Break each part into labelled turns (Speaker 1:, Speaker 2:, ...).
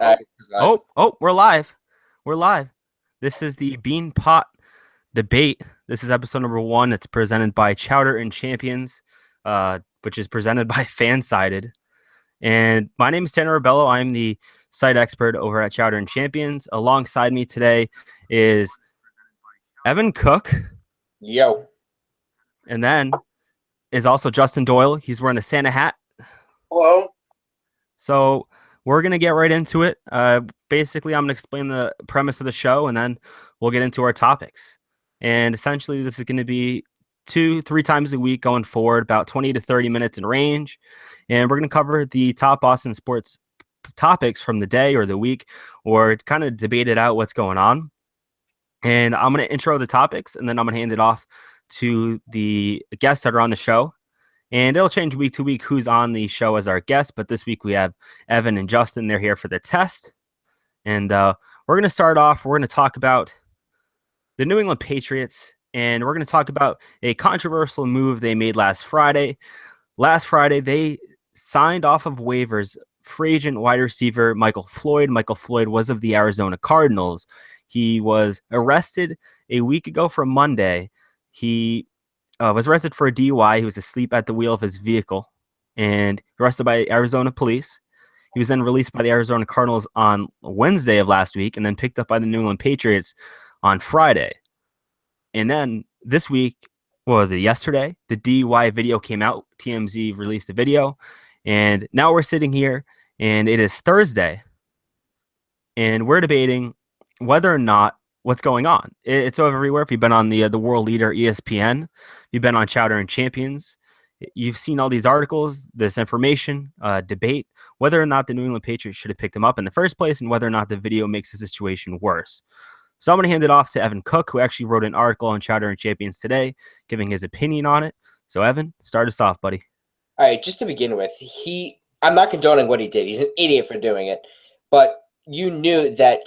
Speaker 1: It's live.
Speaker 2: We're live. We're live. This is the Bean Pot debate. This is episode number 1. It's presented by Chowder and Champions, which is presented by Fansided. And my name is Tanner Rebello. I'm the site expert over at Chowder and Champions. Alongside me today is Evan Cook.
Speaker 1: Yo.
Speaker 2: And then is also Justin Doyle. He's wearing the Santa hat.
Speaker 3: Hello.
Speaker 2: So we're going to get right into it. Basically, I'm going to explain the premise of the show, and then we'll get into our topics. And essentially, this is going to be 2-3 times a week going forward, about 20 to 30 minutes in range. And we're going to cover the top Boston sports topics from the day or the week, or kind of debate it out what's going on. And I'm going to intro the topics, and then I'm going to hand it off to the guests that are on the show. And it'll change week to week who's on the show as our guest. But this week we have Evan and Justin. They're here for the test. And we're going to start off. We're going to talk about the New England Patriots. And we're going to talk about a controversial move they made last Friday. Last Friday, they signed off of waivers free agent wide receiver Michael Floyd. Michael Floyd was of the Arizona Cardinals. He was arrested a week ago from Monday. He was arrested for a DUI. He was asleep at the wheel of his vehicle and arrested by Arizona police. He was then released by the Arizona Cardinals on Wednesday of last week and then picked up by the New England Patriots on Friday. And then this week, what was it, yesterday? The DUI video came out. TMZ released the video. And now we're sitting here, and it is Thursday. And we're debating whether or not what's going on. It's everywhere. If you've been on the world leader ESPN, you've been on Chowder and Champions, you've seen all these articles, this information, debate, whether or not the New England Patriots should have picked him up in the first place and whether or not the video makes the situation worse. So I'm going to hand it off to Evan Cook, who actually wrote an article on Chowder and Champions today, giving his opinion on it. So Evan, start us off, buddy.
Speaker 1: All right, just to begin with, I'm not condoning what he did. He's an idiot for doing it. But you knew that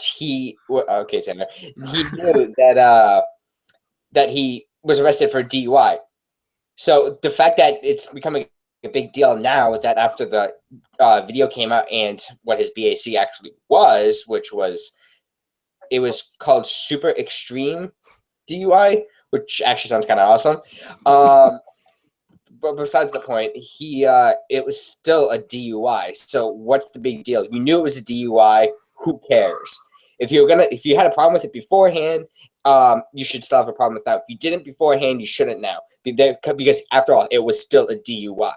Speaker 1: okay, Tanner. He knew that he was arrested for DUI. So the fact that it's becoming a big deal now that after the video came out and what his BAC actually was, it was called super extreme DUI, which actually sounds kind of awesome. But besides the point, it was still a DUI. So what's the big deal? You knew it was a DUI. Who cares? If you had a problem with it beforehand, you should still have a problem with that. If you didn't beforehand, you shouldn't now. Because after all, it was still a DUI.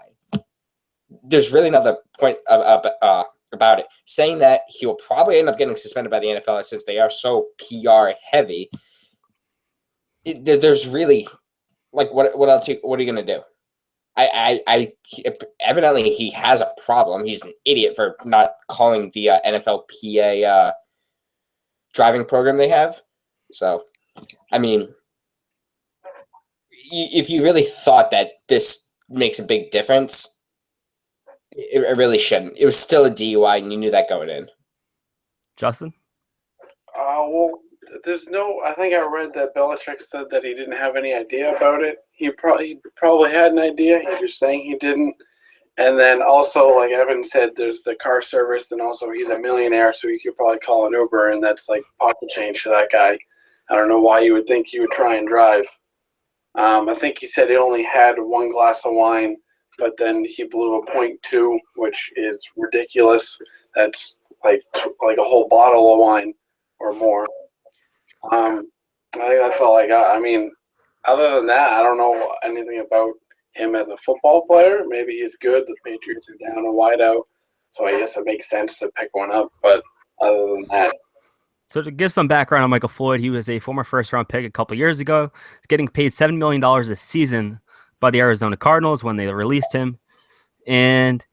Speaker 1: There's really another point about it. Saying that he'll probably end up getting suspended by the NFL since they are so PR heavy. There's really what else? What are you gonna do? Evidently he has a problem. He's an idiot for not calling the NFLPA driving program they have. So, I mean, if you really thought that this makes a big difference, it really shouldn't. It was still a DUI, and you knew that going in.
Speaker 2: Justin?
Speaker 3: Well, I think I read that Belichick said that he didn't have any idea about it. He probably had an idea. He's just saying he didn't. And then also, like Evan said, there's the car service, and also he's a millionaire, so you could probably call an Uber, and that's like pocket change for that guy. I don't know why you would think he would try and drive. I think he said he only had one glass of wine, but then he blew a .2, which is ridiculous. That's like a whole bottle of wine or more. I think that's all I got. I mean, other than that, I don't know anything about him as a football player. Maybe he's good. The Patriots are down a wideout, so I guess it makes sense to pick one up. But other than that.
Speaker 2: So to give some background on Michael Floyd, he was a former first-round pick a couple years ago. He's getting paid $7 million a season by the Arizona Cardinals when they released him. And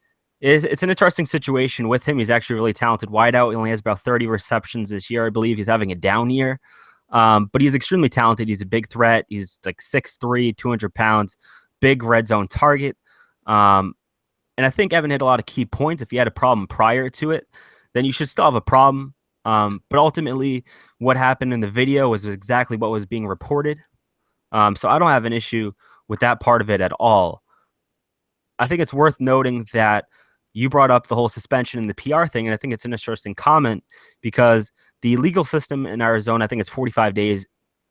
Speaker 2: it's an interesting situation with him. He's actually a really talented wideout. He only has about 30 receptions this year, I believe. He's having a down year. But he's extremely talented. He's a big threat. He's like 6'3", 200 pounds, big red zone target. And I think Evan hit a lot of key points. If you had a problem prior to it, then you should still have a problem. But ultimately, what happened in the video was exactly what was being reported. So I don't have an issue with that part of it at all. I think it's worth noting that you brought up the whole suspension and the PR thing, and I think it's an interesting comment because the legal system in Arizona, I think it's 45 days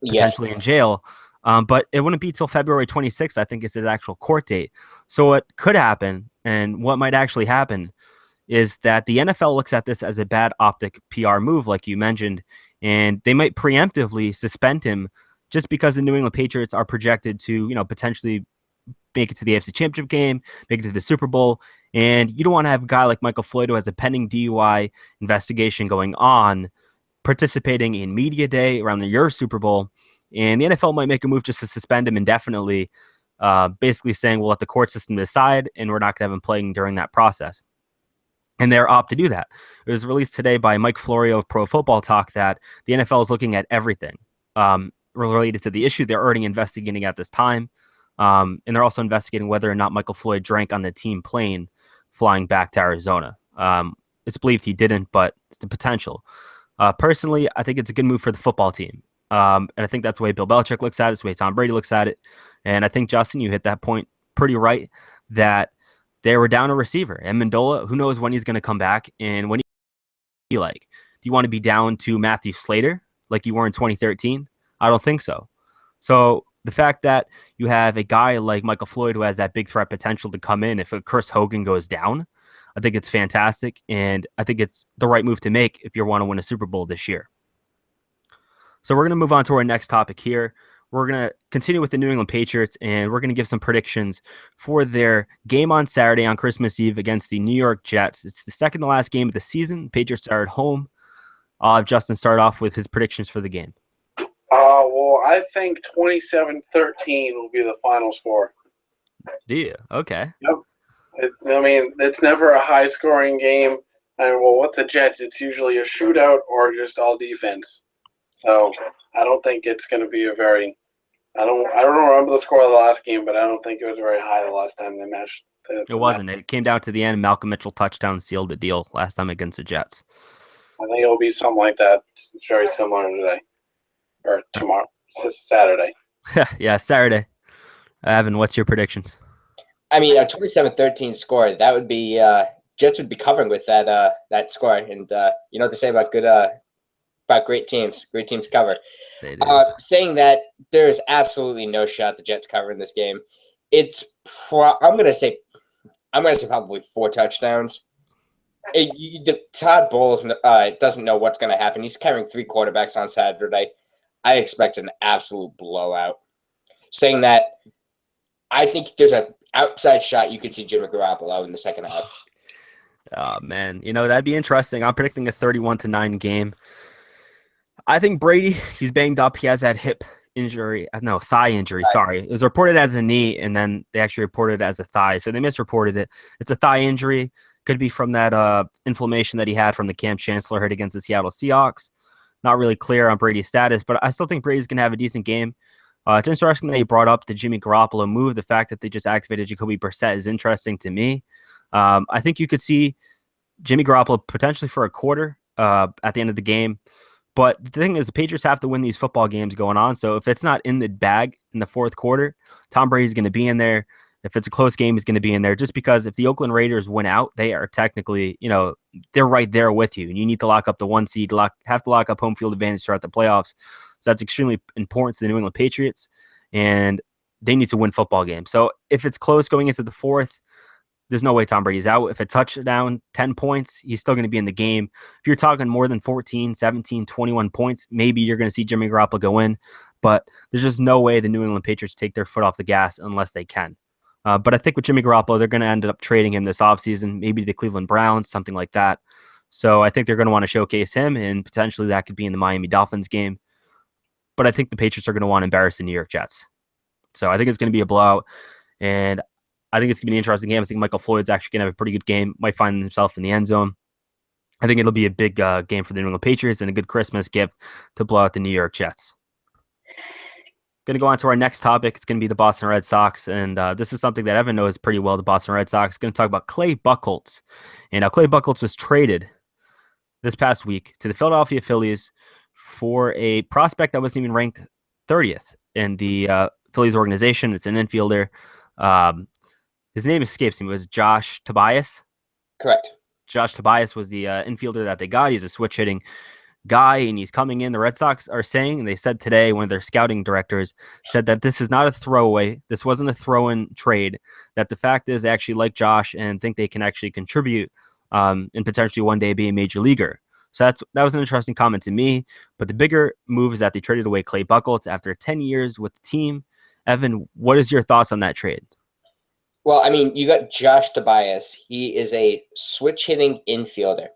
Speaker 2: potentially in jail, but it wouldn't be till February 26th, I think is his actual court date. So what could happen, and what might actually happen, is that the NFL looks at this as a bad optic PR move, like you mentioned, and they might preemptively suspend him just because the New England Patriots are projected to, potentially make it to the AFC Championship game, make it to the Super Bowl. And you don't want to have a guy like Michael Floyd, who has a pending DUI investigation going on, participating in media day around your Super Bowl. And the NFL might make a move just to suspend him indefinitely, basically saying we'll let the court system decide, and we're not going to have him playing during that process. And they're opt to do that. It was released today by Mike Florio of Pro Football Talk that the NFL is looking at everything related to the issue. They're already investigating at this time. And they're also investigating whether or not Michael Floyd drank on the team plane flying back to Arizona. It's believed he didn't, but it's a potential. Personally, I think it's a good move for the football team. And I think that's the way Bill Belichick looks at it. It's the way Tom Brady looks at it. And I think, Justin, you hit that point pretty right, that they were down a receiver. And Amendola, who knows when he's going to come back and when he like. Do you want to be down to Matthew Slater like you were in 2013? I don't think so. So the fact that you have a guy like Michael Floyd who has that big threat potential to come in if Chris Hogan goes down, I think it's fantastic. And I think it's the right move to make if you want to win a Super Bowl this year. So we're going to move on to our next topic here. We're going to continue with the New England Patriots, and we're going to give some predictions for their game on Saturday on Christmas Eve against the New York Jets. It's the second to last game of the season. Patriots are at home. I'll have Justin start off with his predictions for the game.
Speaker 3: Well, I think 27-13 will be the final score.
Speaker 2: Do you? Okay.
Speaker 3: Yep. It's never a high-scoring game. And, with the Jets, it's usually a shootout or just all defense. So I don't think it's going to be a very – I don't remember the score of the last game, but I don't think it was very high the last time they matched.
Speaker 2: It wasn't. It came down to the end. Malcolm Mitchell touchdown sealed the deal last time against the Jets.
Speaker 3: I think it'll be something like that. It's very similar today. Or tomorrow. It's Saturday.
Speaker 2: Yeah, Saturday. Evan, what's your predictions?
Speaker 1: I mean, a 27-13 score, that would be Jets would be covering with that score. And you know what they say about great teams. Great teams cover.
Speaker 2: They do.
Speaker 1: Saying that there is absolutely no shot the Jets cover in this game. It's I'm gonna say probably 4 touchdowns. Todd Bowles doesn't know what's going to happen. He's carrying 3 quarterbacks on Saturday. I expect an absolute blowout. Saying that, I think there's an outside shot you could see Jimmy Garoppolo in the second half.
Speaker 2: Oh, man. That'd be interesting. I'm predicting a 31-9 game. I think Brady, he's banged up. He has that thigh injury, sorry. It was reported as a knee, and then they actually reported it as a thigh, so they misreported it. It's a thigh injury. Could be from that inflammation that he had from the Cam Chancellor hit against the Seattle Seahawks. Not really clear on Brady's status, but I still think Brady's going to have a decent game. It's interesting that he brought up the Jimmy Garoppolo move. The fact that they just activated Jacoby Brissett is interesting to me. I think you could see Jimmy Garoppolo potentially for a quarter at the end of the game. But the thing is, the Patriots have to win these football games going on. So if it's not in the bag in the fourth quarter, Tom Brady's going to be in there. If it's a close game, he's going to be in there, just because if the Oakland Raiders win out, they are technically, they're right there with you. And you need to lock up the 1 seed, have to lock up home field advantage throughout the playoffs. So that's extremely important to the New England Patriots. And they need to win football games. So if it's close going into the fourth, there's no way Tom Brady's out. If a touchdown, 10 points, he's still going to be in the game. If you're talking more than 14, 17, 21 points, maybe you're going to see Jimmy Garoppolo go in. But there's just no way the New England Patriots take their foot off the gas unless they can. But I think with Jimmy Garoppolo, they're going to end up trading him this offseason, maybe the Cleveland Browns, something like that. So I think they're going to want to showcase him, and potentially that could be in the Miami Dolphins game. But I think the Patriots are going to want to embarrass the New York Jets. So I think it's going to be a blowout, and I think it's going to be an interesting game. I think Michael Floyd's actually going to have a pretty good game, might find himself in the end zone. I think it'll be a big game for the New England Patriots and a good Christmas gift to blow out the New York Jets. Going to go on to our next topic. It's going to be the Boston Red Sox, and this is something that Evan knows pretty well, the Boston Red Sox. Going to talk about Clay Buchholz. And Clay Buchholz was traded this past week to the Philadelphia Phillies for a prospect that wasn't even ranked 30th in the Phillies organization. It's an infielder. His name escapes me. It was Josh Tobias.
Speaker 1: Correct.
Speaker 2: Josh Tobias was the infielder that they got. He's a switch hitting guy, and he's coming in. The Red Sox are saying, and they said today, one of their scouting directors said that this is not a throwaway. This wasn't a throw-in trade. That the fact is they actually like Josh and think they can actually contribute and potentially one day be a major leaguer. So that was an interesting comment to me. But the bigger move is that they traded away Clay Buchholz after 10 years with the team. Evan, what is your thoughts on that trade?
Speaker 1: Well, I mean, you got Josh Tobias. He is a switch-hitting infielder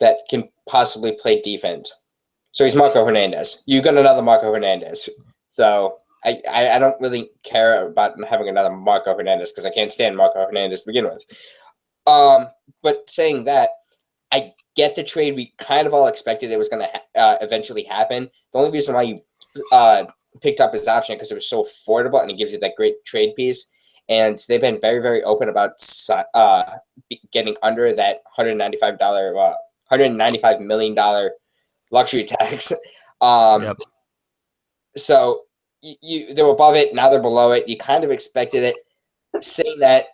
Speaker 1: that can possibly play defense. So he's Marco Hernandez. You got another Marco Hernandez. So I don't really care about having another Marco Hernandez because I can't stand Marco Hernandez to begin with. But saying that, I get the trade. We kind of all expected it was going to eventually happen. The only reason why you picked up his option because it was so affordable and it gives you that great trade piece. And they've been very, very open about getting under that $195 million luxury tax.
Speaker 2: Yep.
Speaker 1: So they were above it. Now they're below it. You kind of expected it. Saying that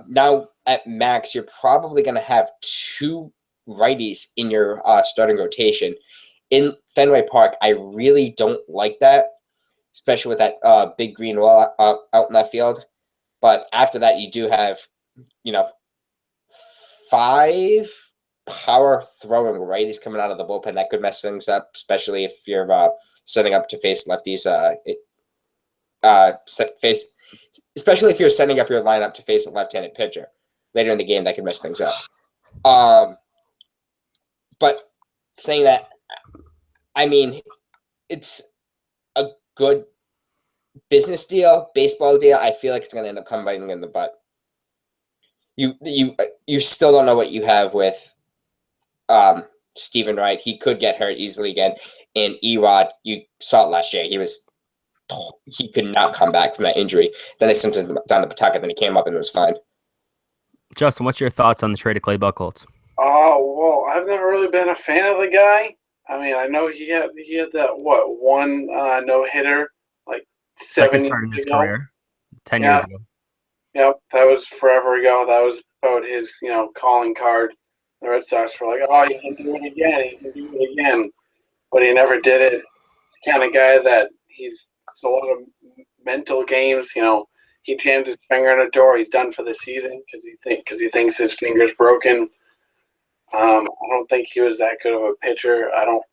Speaker 1: now at max, you're probably going to have two righties in your starting rotation. In Fenway Park, I really don't like that, especially with that big green wall out in that field. But after that, you do have, 5 power throwing righties coming out of the bullpen. That could mess things up, especially if you're setting up to face lefties. Especially if you're setting up your lineup to face a left-handed pitcher later in the game, that could mess things up. But saying that, I mean, it's a good business deal, baseball deal. I feel like it's going to end up coming biting in the butt. You still don't know what you have with Stephen Wright. He could get hurt easily again. And Erod, you saw it last year. He could not come back from that injury. Then they sent him down to Pawtucket, then he came up and was fine.
Speaker 2: Justin, what's your thoughts on the trade of Clay Buchholz?
Speaker 3: Well, I've never really been a fan of the guy. I mean, I know he had that one no-hitter like 7 years
Speaker 2: in his
Speaker 3: ago.
Speaker 2: career, 10 years ago.
Speaker 3: Yep, that was forever ago. That was about his calling card. The Red Sox were like, "Oh, he can do it again. He can do it again," but he never did it. The kind of guy that it's a lot of mental games. He jammed his finger on a door. He's done for the season because he thinks his finger's broken. I don't think he was that good of a pitcher. I don't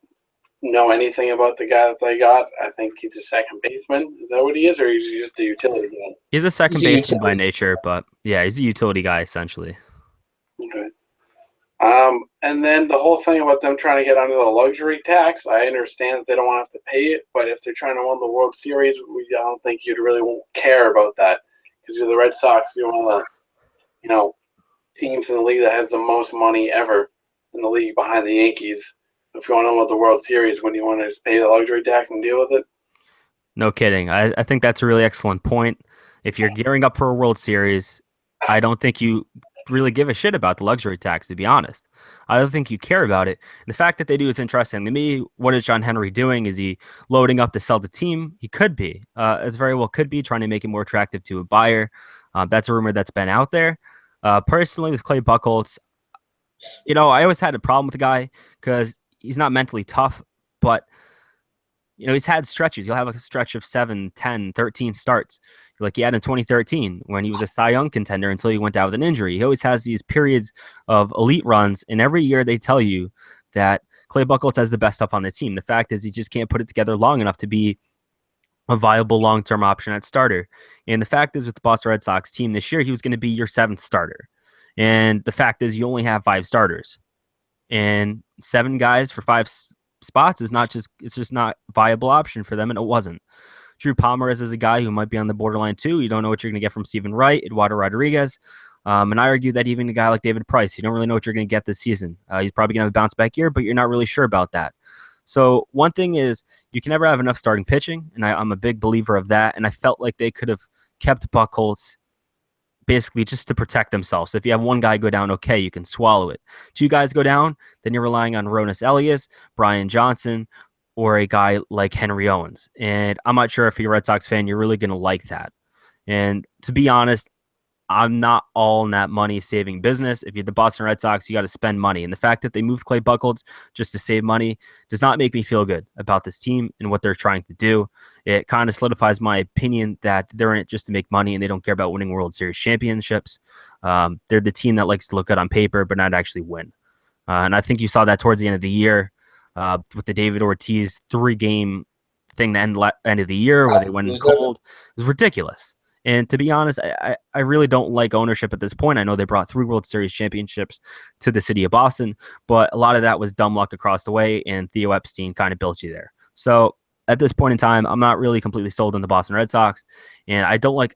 Speaker 3: know anything about the guy that they got. I think he's a second baseman. Is that what he is, or is he just a utility guy?
Speaker 2: He's a second baseman by nature, but yeah, he's a utility guy essentially.
Speaker 3: Okay. And then the whole thing about them trying to get under the luxury tax, I understand that they don't want to have to pay it, but if they're trying to win the World Series, I don't think you'd really care about that because you're the Red Sox. You're one of the, teams in the league that has the most money ever in the league behind the Yankees. If you want to win the World Series, when you want to just pay the luxury tax and deal with it.
Speaker 2: No kidding. I think that's a really excellent point. If you're gearing up for a World Series, I don't think you really give a shit about the luxury tax, to be honest. I don't think you care about it. And the fact that they do is interesting. To me, what is John Henry doing? Is he loading up to sell the team? He could be. As very well could be, trying to make it more attractive to a buyer. That's a rumor that's been out there. Personally, with Clay Buchholz, I always had a problem with the guy because he's not mentally tough, but he's had stretches. You'll have a stretch of 7, 10, 13 starts like he had in 2013 when he was a Cy Young contender until he went down with an injury. He always has these periods of elite runs, and every year they tell you that Clay Buchholz has the best stuff on the team. The fact is he just can't put it together long enough to be a viable long-term option at starter. And the fact is with the Boston Red Sox team this year, he was going to be your 7th starter. And the fact is you only have 5 starters. And 7 guys for 5 spots is it's just not a viable option for them, and it wasn't. Drew Pomeroy is a guy who might be on the borderline too. You don't know what you're going to get from Stephen Wright, Eduardo Rodriguez. And I argue that even a guy like David Price, you don't really know what you're going to get this season. He's probably going to have a bounce back year, but you're not really sure about that. So one thing is you can never have enough starting pitching, and I'm a big believer of that. And I felt like they could have kept Buchholz basically just to protect themselves. So if you have one guy go down, okay, you can swallow it. 2 guys go down, then you're relying on Ronis Elias, Brian Johnson, or a guy like Henry Owens. And I'm not sure if you're a Red Sox fan, you're really going to like that. And to be honest, I'm not all in that money saving business. If you're the Boston Red Sox, you got to spend money. And the fact that they moved Clay Buchholz just to save money does not make me feel good about this team and what they're trying to do. It kind of solidifies my opinion that they're in it just to make money and they don't care about winning World Series championships. They're the team that likes to look good on paper, but not actually win. And I think you saw that towards the end of the year with the David Ortiz 3-game thing the end of the year where they went cold. It was ridiculous. And to be honest, I really don't like ownership at this point. I know they brought 3 World Series championships to the city of Boston, but a lot of that was dumb luck across the way, and Theo Epstein kind of built you there. So at this point in time, I'm not really completely sold on the Boston Red Sox, and I don't like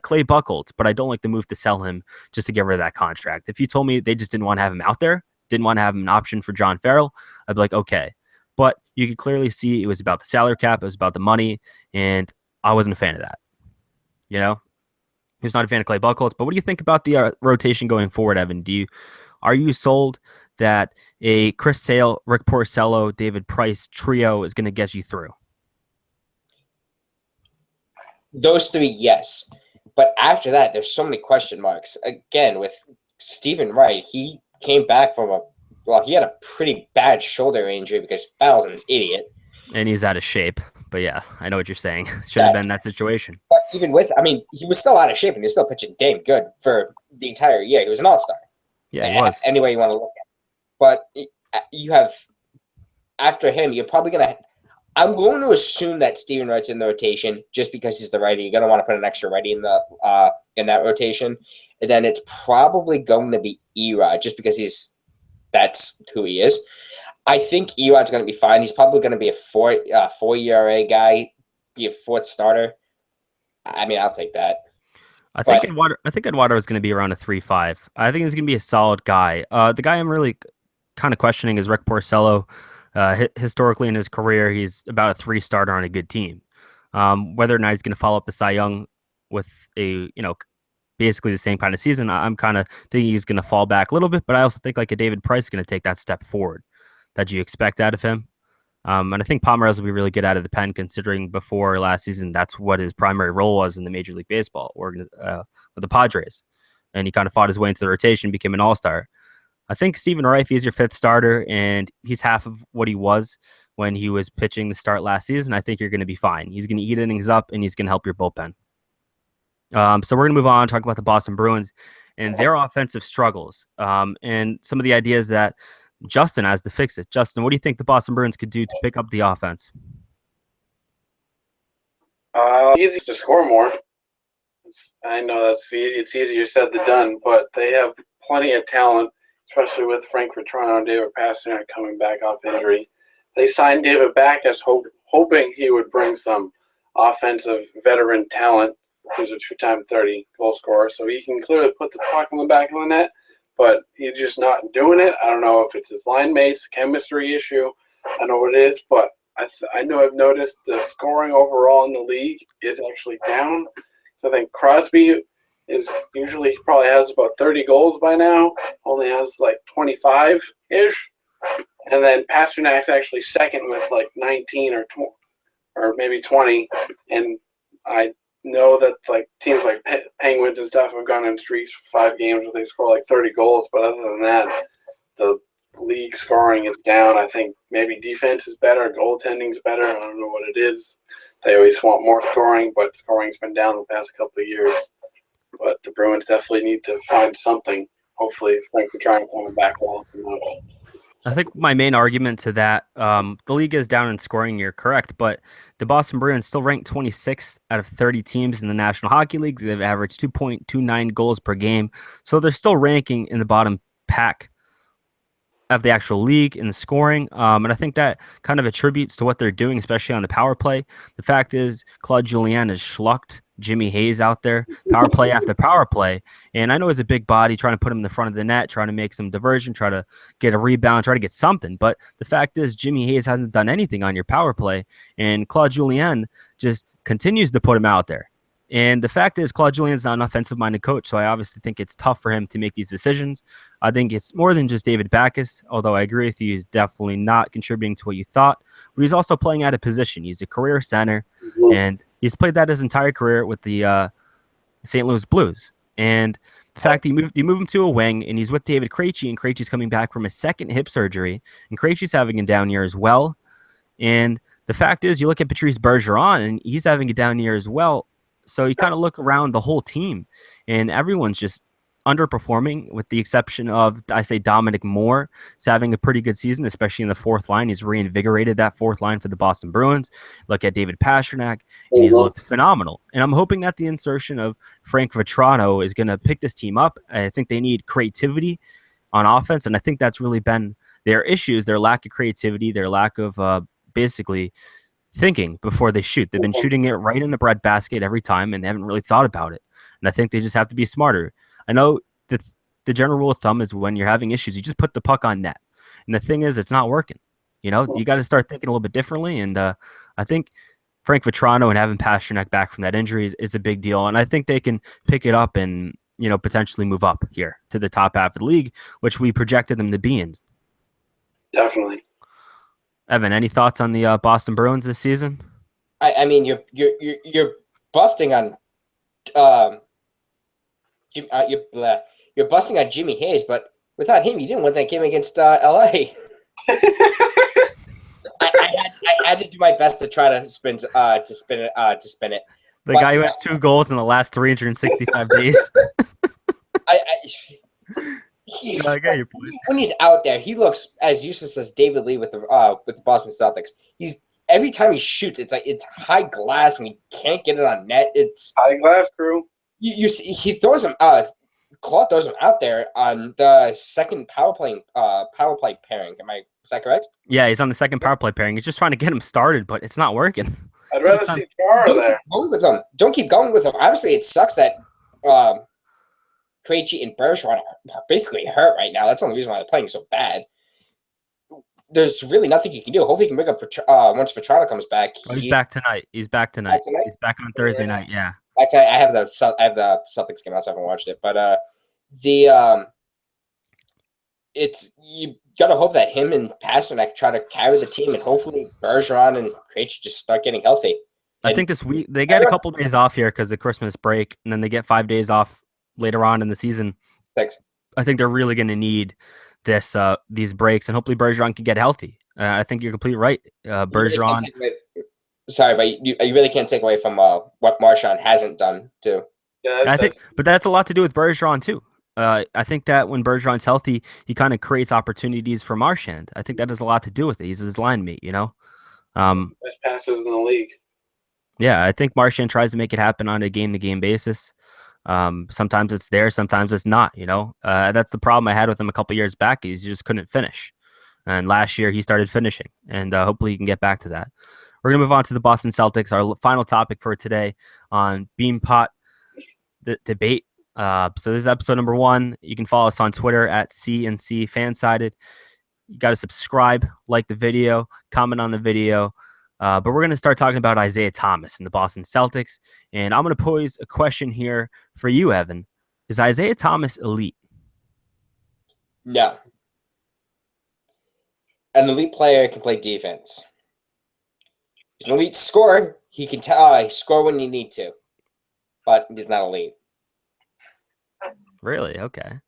Speaker 2: Clay Buchholz, but I don't like the move to sell him just to get rid of that contract. If you told me they just didn't want to have him out there, didn't want to have an option for John Farrell, I'd be like, okay. But you could clearly see it was about the salary cap, it was about the money, and I wasn't a fan of that. You know, who's not a fan of Clay Buchholz, but what do you think about the rotation going forward, Evan? Are you sold that a Chris Sale, Rick Porcello, David Price trio is going to get you through?
Speaker 1: Those 3, yes. But after that, there's so many question marks. Again, with Stephen Wright, he came back from he had a pretty bad shoulder injury because Farrell's an idiot.
Speaker 2: And he's out of shape. But yeah, I know what you're saying. Should have been that situation.
Speaker 1: But even he was still out of shape and he was still pitching damn good for the entire year. He was an all-star.
Speaker 2: Yeah, he was.
Speaker 1: Any way you want to look at it. But you have, after him, you're probably going to, I'm going to assume that Stephen Wright's in the rotation just because he's the righty. You're going to want to put an extra righty in that rotation. And then it's probably going to be Erod just because that's who he is. I think Erod's going to be fine. He's probably going to be a 4 ERA guy, be a 4th starter. I mean, I'll take that.
Speaker 2: I think Eduardo is going to be around a 3.5. I think he's going to be a solid guy. The guy I'm really kind of questioning is Rick Porcello. Historically in his career, he's about a 3 starter on a good team. Whether or not he's going to follow up the Cy Young with a basically the same kind of season, I'm kind of thinking he's going to fall back a little bit. But I also think like a David Price is going to take that step forward that you expect out of him. And I think Pomeroz will be really good out of the pen, considering before last season, that's what his primary role was in the Major League Baseball with the Padres. And he kind of fought his way into the rotation, became an all-star. I think Stephen Wright is your 5th starter, and he's half of what he was when he was pitching the start last season. I think you're going to be fine. He's going to eat innings up, and he's going to help your bullpen. So we're going to move on, talk about the Boston Bruins and their offensive struggles and some of the ideas that Justin has to fix it. Justin, what do you think the Boston Bruins could do to pick up the offense?
Speaker 3: Easy to score more. I know it's easier said than done, but they have plenty of talent, especially with Frank Vetrano and David Pastrnak coming back off injury. They signed David back as hoping he would bring some offensive veteran talent. He's a 2-time 30 goal scorer, so he can clearly put the puck in the back of the net. But he's just not doing it. I don't know if it's his line mates, chemistry issue. I don't know what it is, but I know I've noticed the scoring overall in the league is actually down. So I think Crosby is usually he probably has about 30 goals by now, only has like 25-ish. And then Pasternak's actually second with like 19 or maybe 20. And I know that like teams like Penguins and stuff have gone in streaks for 5 games where they score like 30 goals, but other than that, the league scoring is down. I think maybe defense is better, goaltending's better. I don't know what it is. They always want more scoring, but scoring's been down the past couple of years. But the Bruins definitely need to find something. Hopefully, Frank Vetrano coming back will help them out.
Speaker 2: I think my main argument to that, the league is down in scoring, you're correct, but the Boston Bruins still rank 26th out of 30 teams in the National Hockey League. They've averaged 2.29 goals per game, so they're still ranking in the bottom pack of the actual league in the scoring, and I think that kind of attributes to what they're doing, especially on the power play. The fact is, Claude Julien has schlucked Jimmy Hayes out there, power play after power play, and I know he's a big body, trying to put him in the front of the net, trying to make some diversion, try to get a rebound, try to get something, but the fact is, Jimmy Hayes hasn't done anything on your power play, and Claude Julien just continues to put him out there. And the fact is, Claude Julien's not an offensive-minded coach, so I obviously think it's tough for him to make these decisions. I think it's more than just David Backes, although I agree with you, he's definitely not contributing to what you thought. But he's also playing out of position. He's a career center, and he's played that his entire career with the St. Louis Blues. And the fact that you move him to a wing, and he's with David Krejci, and Krejci's coming back from a second hip surgery, and Krejci's having a down year as well. And the fact is, you look at Patrice Bergeron, and he's having a down year as well. So you kind of look around the whole team, and everyone's just underperforming, with the exception of, I say, Dominic Moore is having a pretty good season, especially in the fourth line. He's reinvigorated that fourth line for the Boston Bruins. Look at David Pastrnak, and he's looked phenomenal. And I'm hoping that the insertion of Frank Vatrano is going to pick this team up. I think they need creativity on offense, and I think that's really been their issues, their lack of creativity, their lack of basically thinking before they shoot. They've been shooting it right in the breadbasket every time, and they haven't really thought about it. And I think they just have to be smarter. I know the general rule of thumb is when you're having issues, you just put the puck on net. And the thing is, it's not working. You got to start thinking a little bit differently. And I think Frank Vatrano and having Pastrnak back from that injury is a big deal. And I think they can pick it up and, potentially move up here to the top half of the league, which we projected them to be in.
Speaker 3: Definitely.
Speaker 2: Evan, any thoughts on the Boston Bruins this season?
Speaker 1: I mean, you're busting on you're busting on Jimmy Hayes, but without him, you didn't win that game against LA. I had to do my best to try to spin it.
Speaker 2: The guy who has 2 goals in the last 365 days.
Speaker 1: When he's out there, he looks as useless as David Lee with the Boston Celtics. Every time he shoots, it's like it's high glass and he can't get it on net. It's
Speaker 3: high glass crew.
Speaker 1: You see, he throws him. Claude throws him out there on the second power play pairing. Is that correct?
Speaker 2: Yeah, he's on the second power play pairing. He's just trying to get him started, but it's not working.
Speaker 3: I'd rather see Chara there.
Speaker 1: Go with him. Don't keep going with him. Obviously, it sucks that Krejci and Bergeron are basically hurt right now. That's the only reason why they're playing so bad. There's really nothing you can do. Hopefully, he can pick up once Vatrano comes back.
Speaker 2: He's back tonight. He's back tonight. He's back on Thursday night. Yeah.
Speaker 1: Actually, I have the Celtics game. I haven't watched it, but you gotta hope that him and Pastrnak try to carry the team, and hopefully Bergeron and Krejci just start getting healthy.
Speaker 2: I think this week they get a couple days off here because of Christmas break, and then they get 5 days off later on in the season.
Speaker 1: 6.
Speaker 2: I think they're really going to need these breaks, and hopefully Bergeron can get healthy. I think you're completely right. Bergeron.
Speaker 1: Sorry, but you really can't take away from what Marchand hasn't done too.
Speaker 3: Yeah,
Speaker 2: I think, but that's a lot to do with Bergeron too. I think that when Bergeron's healthy, he kind of creates opportunities for Marchand. I think that has a lot to do with it. He's his line mate,
Speaker 3: Best passes in the league.
Speaker 2: Yeah, I think Marchand tries to make it happen on a game-to-game basis. Sometimes it's there, sometimes it's not. That's the problem I had with him a couple years back. He just couldn't finish, and last year he started finishing, and hopefully he can get back to that. We're gonna move on to the Boston Celtics, our final topic for today on Beanpot debate. So this is episode number 1. You can follow us on Twitter at CNC Fansided. You got to subscribe, like the video, comment on the video. But we're going to start talking about Isaiah Thomas and the Boston Celtics. And I'm going to pose a question here for you, Evan. Is Isaiah Thomas elite?
Speaker 1: No. An elite player can play defense. He's an elite scorer. He can score when you need to. But he's not elite.
Speaker 2: Really? Okay.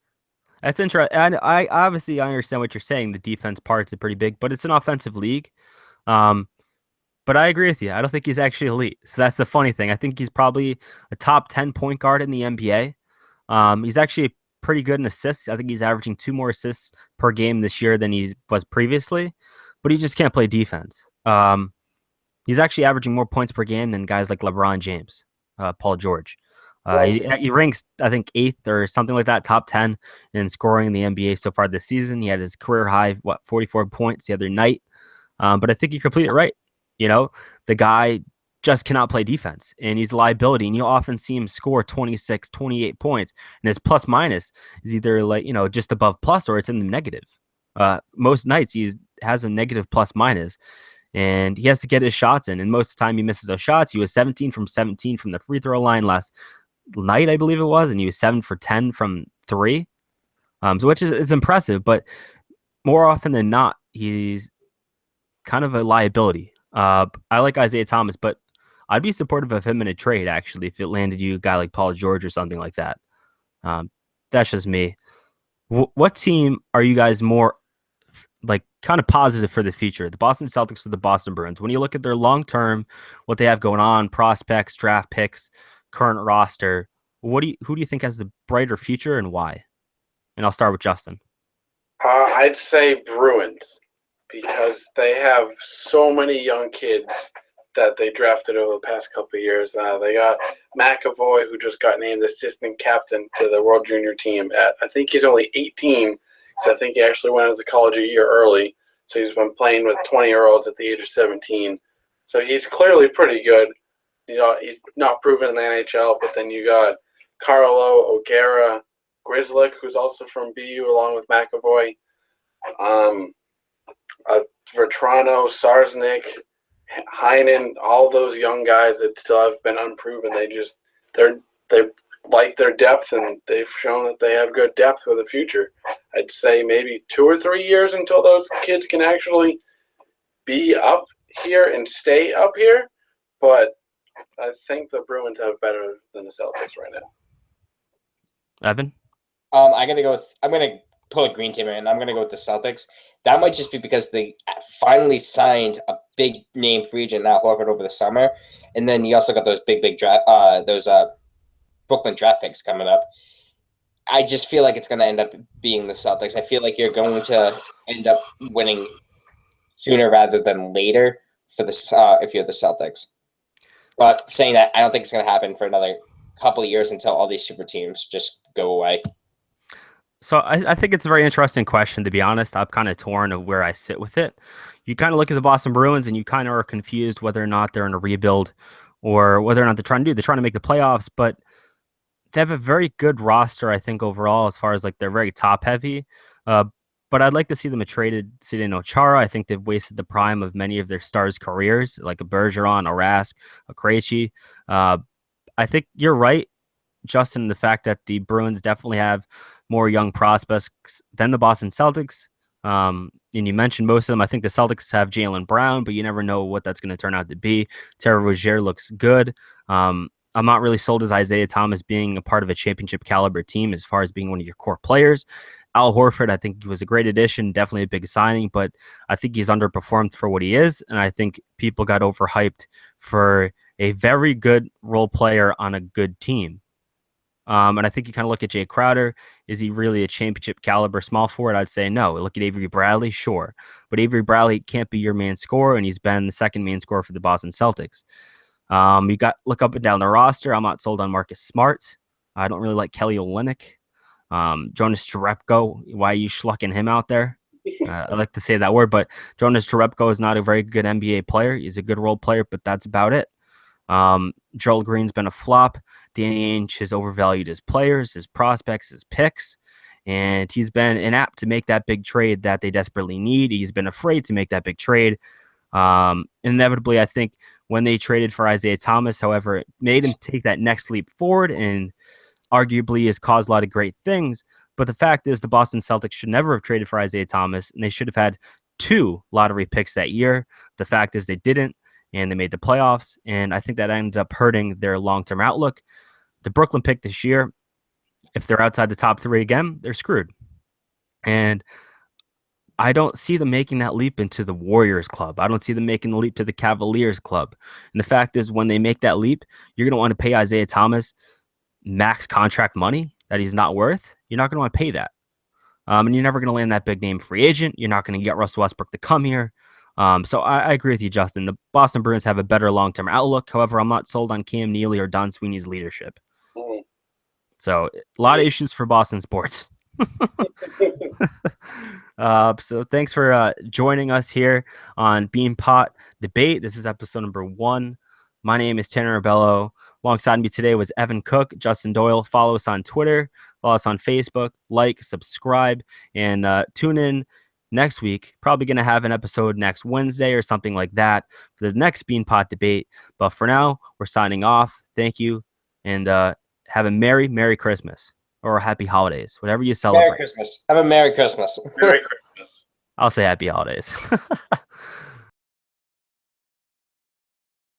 Speaker 2: That's interesting. And I obviously understand what you're saying. The defense part's are pretty big, but it's an offensive league. But I agree with you. I don't think he's actually elite. So that's the funny thing. I think he's probably a top 10 point guard in the NBA. He's actually pretty good in assists. I think he's averaging 2 more assists per game this year than he was previously, but he just can't play defense. He's actually averaging more points per game than guys like LeBron James, Paul George. He ranks, I think, 8th or something like that, top 10 in scoring in the NBA so far this season. He had his career high, 44 points the other night. But I think you're completely right. The guy just cannot play defense, and he's a liability. And you'll often see him score 26, 28 points, and his plus minus is either just above plus or it's in the negative. Most nights he has a negative plus minus, and he has to get his shots in. And most of the time he misses those shots. He was 17 from the free throw line last night, I believe it was, and he was 7 for 10 from 3, so which is impressive. But more often than not, he's kind of a liability. I like Isaiah Thomas, but I'd be supportive of him in a trade, actually, if it landed you a guy like Paul George or something like that. That's just me. What team are you guys more like kind of positive for the future? The Boston Celtics or the Boston Bruins? When you look at their long term, what they have going on, prospects, draft picks, current roster, who do you think has the brighter future and why? And I'll start with Justin.
Speaker 3: I'd say Bruins, because they have so many young kids that they drafted over the past couple of years. They got McAvoy, who just got named assistant captain to the World Junior team I think he's only 18, so I think he actually went into college a year early. So he's been playing with 20-year-olds at the age of 17. So he's clearly pretty good. He's not proven in the NHL, but then you got Carlo, O'Gara, Grizzlick, who's also from BU, along with McAvoy. Vetrano, Sarsnick, Heinen, all those young guys that still have been unproven. They like their depth, and they've shown that they have good depth for the future. I'd say maybe 2 or 3 years until those kids can actually be up here and stay up here. But I think the Bruins have better than the Celtics right now.
Speaker 2: Evan?
Speaker 1: I'm gonna pull a green team in. I'm gonna go with the Celtics. That might just be because they finally signed a big name free agent, Al Horford, over the summer, and then you also got those big draft those Brooklyn draft picks coming up. I just feel like it's going to end up being the Celtics. I feel like you're going to end up winning sooner rather than later for this if you're the Celtics. But saying that, I don't think it's going to happen for another couple of years until all these super teams just go away.
Speaker 2: So I think it's a very interesting question, to be honest. I'm kind of torn of where I sit with it. You kind of look at the Boston Bruins and you kind of are confused whether or not they're in a rebuild or whether or not they're trying to make the playoffs, but they have a very good roster, I think, overall, as far as like they're very top heavy. But I'd like to see them have traded Zdeno Chara. I think they've wasted the prime of many of their stars' careers, like a Bergeron, a Rask, a Krejci. I think you're right, Justin, in the fact that the Bruins definitely have more young prospects than the Boston Celtics. And you mentioned most of them. I think the Celtics have Jaylen Brown, but you never know what that's going to turn out to be. Terry Rozier looks good. I'm not really sold as Isaiah Thomas being a part of a championship caliber team as far as being one of your core players. Al Horford, I think he was a great addition, definitely a big signing, but I think he's underperformed for what he is. And I think people got overhyped for a very good role player on a good team. And I think you kind of look at Jay Crowder. Is he really a championship caliber small forward? I'd say no. Look at Avery Bradley, sure. But Avery Bradley can't be your main scorer, and he's been the second main scorer for the Boston Celtics. Look up and down the roster. I'm not sold on Marcus Smart. I don't really like Kelly Olynyk. Jonas Jerebko, why are you schlucking him out there? I like to say that word, but Jonas Jerebko is not a very good NBA player. He's a good role player, but that's about it. Joel Green's been a flop. Danny Ainge has overvalued his players, his prospects, his picks, and he's been inapt to make that big trade that they desperately need. He's been afraid to make that big trade. Inevitably, I think when they traded for Isaiah Thomas, however, it made him take that next leap forward and arguably has caused a lot of great things. But the fact is the Boston Celtics should never have traded for Isaiah Thomas, and they should have had 2 lottery picks that year. The fact is they didn't, and they made the playoffs, and I think that ended up hurting their long-term outlook. The Brooklyn pick this year, if they're outside the top 3 again, they're screwed. And I don't see them making that leap into the Warriors club. I don't see them making the leap to the Cavaliers club. And the fact is, when they make that leap, you're going to want to pay Isaiah Thomas max contract money that he's not worth. You're not going to want to pay that. And you're never going to land that big name free agent. You're not going to get Russell Westbrook to come here. So I agree with you, Justin. The Boston Bruins have a better long-term outlook. However, I'm not sold on Cam Neely or Don Sweeney's leadership. So a lot of issues for Boston sports. So thanks for joining us here on Beanpot Debate. This is episode number 1. My name is Tanner Abello. Alongside me today was Evan Cook, Justin Doyle. Follow us on Twitter, follow us on Facebook, like, subscribe, and tune in next week. Probably going to have an episode next Wednesday or something like that for the next Beanpot Debate. But for now, we're signing off. Thank you, and have a Merry Christmas or Happy Holidays, whatever you celebrate.
Speaker 1: Merry Christmas. Have a Merry Christmas.
Speaker 3: Merry Christmas.
Speaker 2: I'll say Happy Holidays.